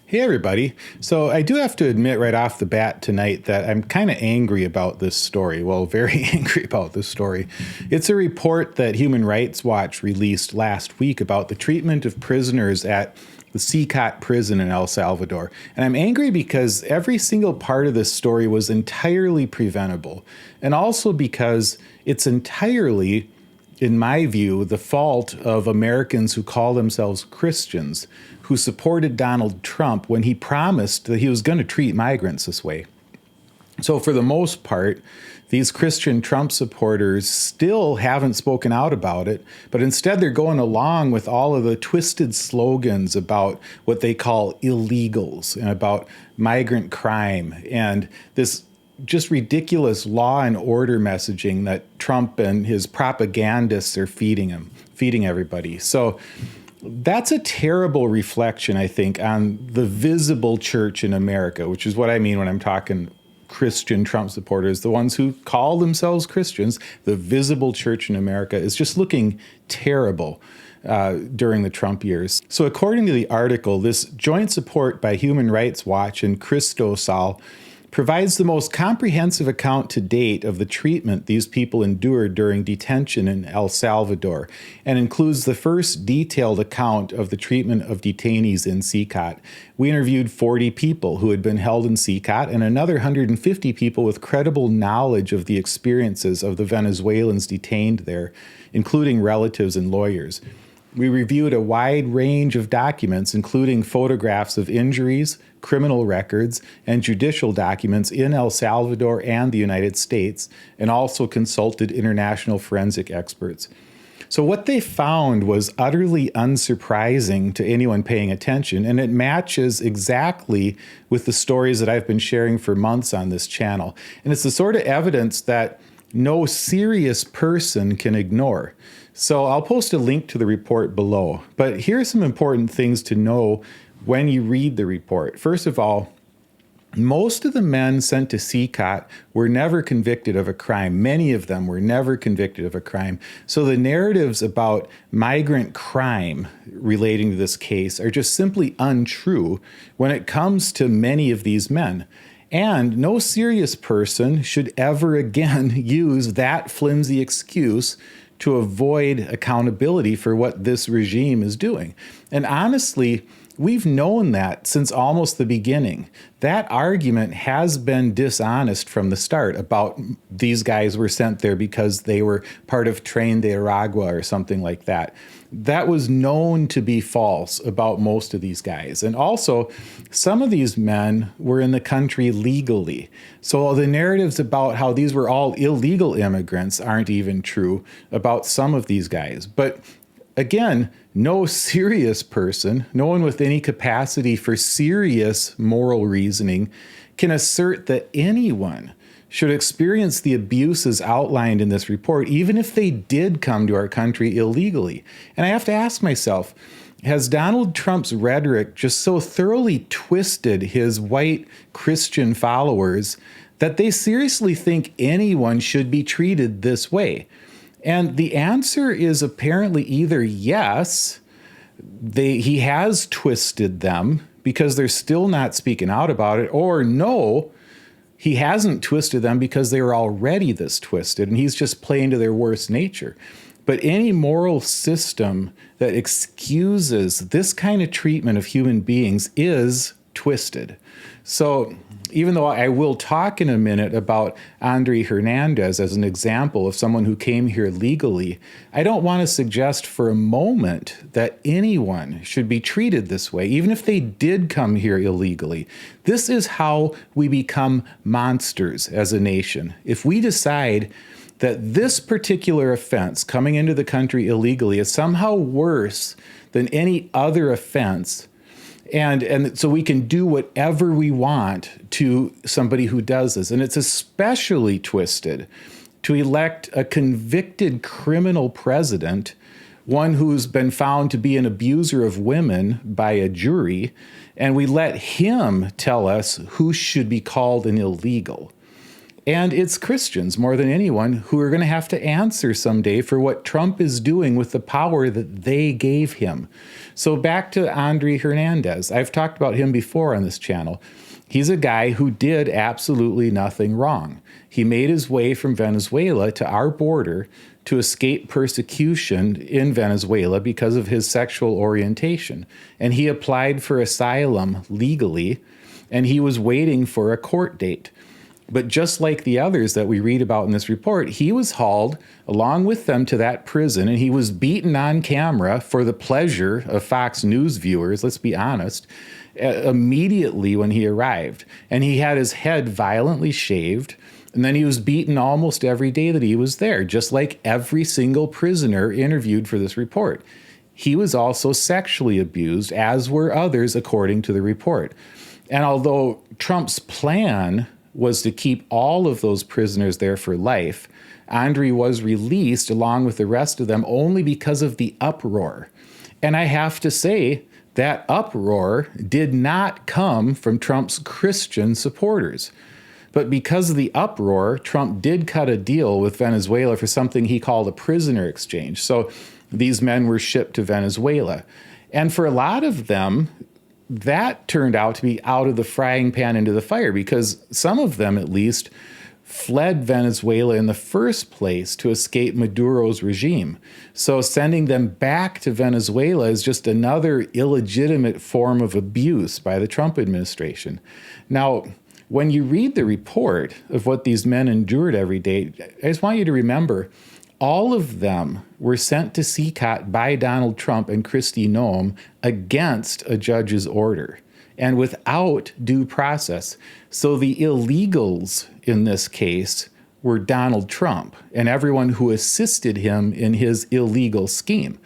Hey, everybody. So I do have to admit right off the bat tonight that I'm kind of angry about this story. Well, very angry about this story. It's a report that Human Rights Watch released last week about the treatment of prisoners at the CECOT prison in El Salvador. And I'm angry because every single part of this story was entirely preventable. And also because it's entirely, in my view, the fault of Americans who call themselves Christians, who supported Donald Trump when he promised that he was going to treat migrants this way. So for the most part, these Christian Trump supporters still haven't spoken out about it, but instead they're going along with all of the twisted slogans about what they call illegals and about migrant crime and this just ridiculous law and order messaging that Trump and his propagandists are feeding everybody. So that's a terrible reflection, I think, on the visible church in America, which is what I mean when I'm talking Christian Trump supporters. The ones who call themselves Christians, the visible church in America is just looking terrible during the Trump years. So according to the article, this joint support by Human Rights Watch and Cristosal provides the most comprehensive account to date of the treatment these people endured during detention in El Salvador, and includes the first detailed account of the treatment of detainees in CECOT. We interviewed 40 people who had been held in CECOT and another 150 people with credible knowledge of the experiences of the Venezuelans detained there, including relatives and lawyers. We reviewed a wide range of documents, including photographs of injuries, criminal records, and judicial documents in El Salvador and the United States, and also consulted international forensic experts. So what they found was utterly unsurprising to anyone paying attention, and it matches exactly with the stories that I've been sharing for months on this channel. And it's the sort of evidence that no serious person can ignore. So I'll post a link to the report below, but here are some important things to know when you read the report. First of all, most of the men sent to CECOT were never convicted of a crime. Many of them were never convicted of a crime. So the narratives about migrant crime relating to this case are just simply untrue when it comes to many of these men. And no serious person should ever again use that flimsy excuse to avoid accountability for what this regime is doing. And honestly, we've known that since almost the beginning. That argument has been dishonest from the start about these guys were sent there because they were part of Tren de Aragua or something like that. That was known to be false about most of these guys. And also, some of these men were in the country legally. So the narratives about how these were all illegal immigrants aren't even true about some of these guys. But again, no serious person, no one with any capacity for serious moral reasoning, can assert that anyone should experience the abuses outlined in this report, even if they did come to our country illegally. And I have to ask myself, has Donald Trump's rhetoric just so thoroughly twisted his white Christian followers that they seriously think anyone should be treated this way? And the answer is apparently either yes, he has twisted them because they're still not speaking out about it, or no, he hasn't twisted them because they were already this twisted and he's just playing to their worst nature. But any moral system that excuses this kind of treatment of human beings is twisted. So even though I will talk in a minute about Andre Hernandez as an example of someone who came here legally, I don't want to suggest for a moment that anyone should be treated this way, even if they did come here illegally. This is how we become monsters as a nation. If we decide that this particular offense, coming into the country illegally, is somehow worse than any other offense, and so we can do whatever we want to somebody who does this. And it's especially twisted to elect a convicted criminal president, one who's been found to be an abuser of women by a jury, and we let him tell us who should be called an illegal. And it's Christians more than anyone who are going to have to answer someday for what Trump is doing with the power that they gave him. So back to Andre Hernandez. I've talked about him before on this channel. He's a guy who did absolutely nothing wrong. He made his way from Venezuela to our border to escape persecution in Venezuela because of his sexual orientation. And he applied for asylum legally, and he was waiting for a court date. But just like the others that we read about in this report, he was hauled along with them to that prison, and he was beaten on camera for the pleasure of Fox News viewers, let's be honest, immediately when he arrived. And he had his head violently shaved, and then he was beaten almost every day that he was there, just like every single prisoner interviewed for this report. He was also sexually abused, as were others, according to the report. And although Trump's plan was to keep all of those prisoners there for life, Andre was released along with the rest of them only because of the uproar. And I have to say, that uproar did not come from Trump's Christian supporters. But because of the uproar, Trump did cut a deal with Venezuela for something he called a prisoner exchange. So these men were shipped to Venezuela. And for a lot of them, that turned out to be out of the frying pan into the fire, because some of them, at least, fled Venezuela in the first place to escape Maduro's regime. So sending them back to Venezuela is just another illegitimate form of abuse by the Trump administration. Now, when you read the report of what these men endured every day, I just want you to remember, all of them were sent to CECOT by Donald Trump and Kristi Noem against a judge's order and without due process. So the illegals in this case were Donald Trump and everyone who assisted him in his illegal scheme.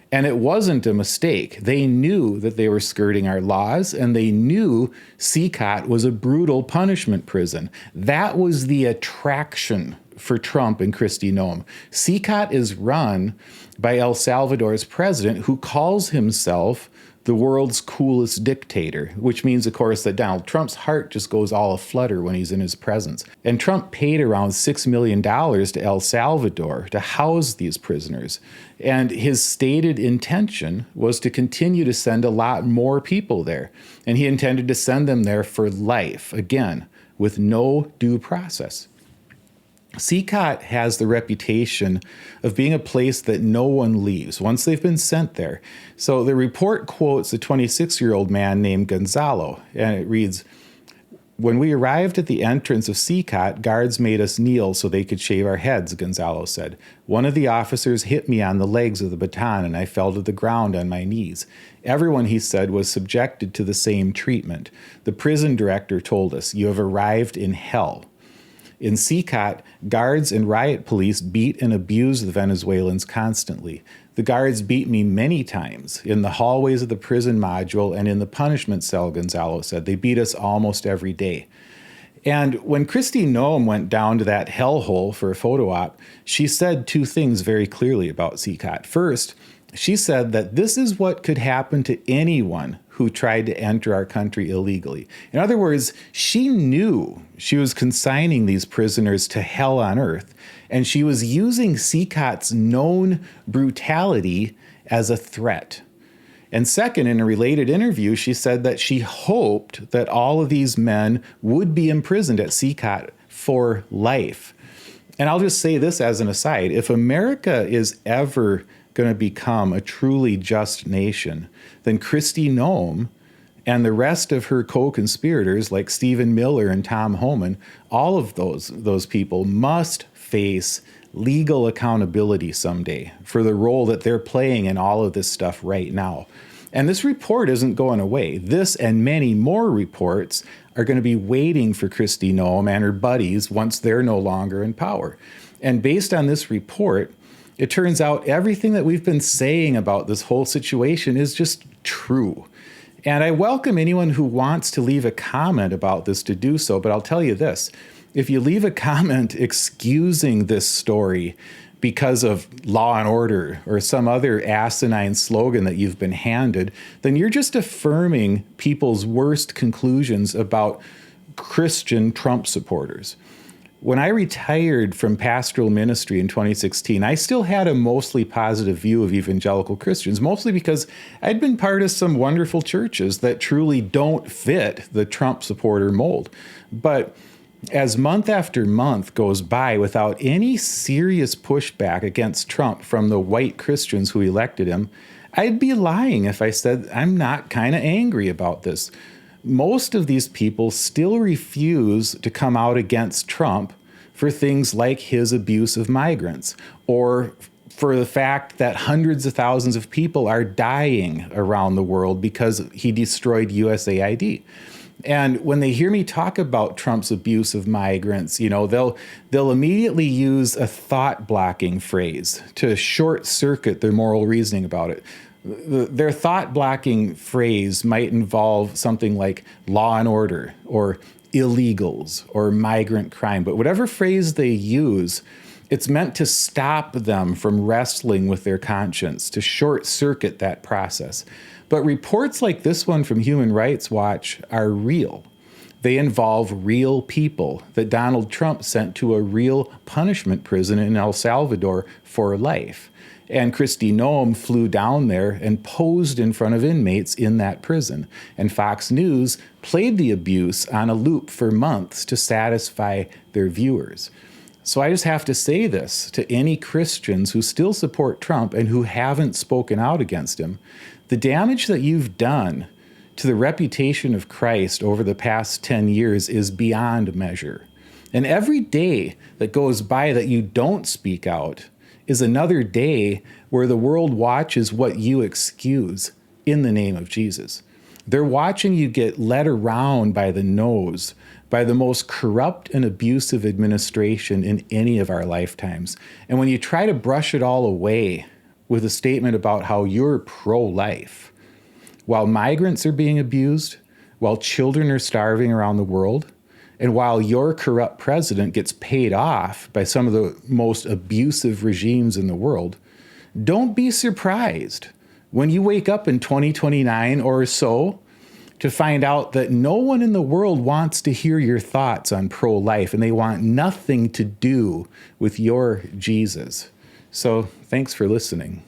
And it wasn't a mistake. They knew that they were skirting our laws, and they knew CECOT was a brutal punishment prison. That was the attraction for Trump and Kristi Noem. CECOT is run by El Salvador's president, who calls himself the world's coolest dictator, which means, of course, that Donald Trump's heart just goes all aflutter when he's in his presence. And Trump paid around $6 million to El Salvador to house these prisoners. And his stated intention was to continue to send a lot more people there. And he intended to send them there for life, again, with no due process. CECOT has the reputation of being a place that no one leaves once they've been sent there. So the report quotes a 26-year-old man named Gonzalo, and it reads, "When we arrived at the entrance of CECOT, guards made us kneel so they could shave our heads," Gonzalo said. "One of the officers hit me on the legs with a baton, and I fell to the ground on my knees. Everyone," he said, "was subjected to the same treatment. The prison director told us, 'You have arrived in hell.'" In CECOT, guards and riot police beat and abused the Venezuelans constantly. "The guards beat me many times in the hallways of the prison module and in the punishment cell," Gonzalo said. "They beat us almost every day." And when Kristi Noem went down to that hellhole for a photo op, she said two things very clearly about CECOT. First, she said that this is what could happen to anyone who tried to enter our country illegally. In other words, she knew she was consigning these prisoners to hell on earth, and she was using CECOT's known brutality as a threat. And second, in a related interview, she said that she hoped that all of these men would be imprisoned at CECOT for life. And I'll just say this as an aside: if America is ever going to become a truly just nation, then Kristi Noem and the rest of her co-conspirators like Stephen Miller and Tom Homan, all of those people must face legal accountability someday for the role that they're playing in all of this stuff right now. And this report isn't going away. This and many more reports are going to be waiting for Kristi Noem and her buddies once they're no longer in power. And based on this report, it turns out everything that we've been saying about this whole situation is just true. And I welcome anyone who wants to leave a comment about this to do so, but I'll tell you this: if you leave a comment excusing this story because of law and order or some other asinine slogan that you've been handed, then you're just affirming people's worst conclusions about Christian Trump supporters. When I retired from pastoral ministry in 2016, I still had a mostly positive view of evangelical Christians, mostly because I'd been part of some wonderful churches that truly don't fit the Trump supporter mold. But as month after month goes by without any serious pushback against Trump from the white Christians who elected him, I'd be lying if I said I'm not kind of angry about this. Most of these people still refuse to come out against Trump for things like his abuse of migrants, or for the fact that hundreds of thousands of people are dying around the world because he destroyed USAID. And when they hear me talk about Trump's abuse of migrants, they'll immediately use a thought blocking phrase to short circuit their moral reasoning about it. Their thought blocking phrase might involve something like law and order or illegals or migrant crime. But whatever phrase they use, it's meant to stop them from wrestling with their conscience, to short circuit that process. But reports like this one from Human Rights Watch are real. They involve real people that Donald Trump sent to a real punishment prison in El Salvador for life. And Kristi Noem flew down there and posed in front of inmates in that prison. And Fox News played the abuse on a loop for months to satisfy their viewers. So I just have to say this to any Christians who still support Trump and who haven't spoken out against him. The damage that you've done to the reputation of Christ over the past 10 years is beyond measure. And every day that goes by that you don't speak out is another day where the world watches what you excuse in the name of Jesus. They're watching you get led around by the nose by the most corrupt and abusive administration in any of our lifetimes. And when you try to brush it all away with a statement about how you're pro-life, while migrants are being abused, while children are starving around the world, and while your corrupt president gets paid off by some of the most abusive regimes in the world, don't be surprised when you wake up in 2029 or so to find out that no one in the world wants to hear your thoughts on pro-life, and they want nothing to do with your Jesus. So thanks for listening.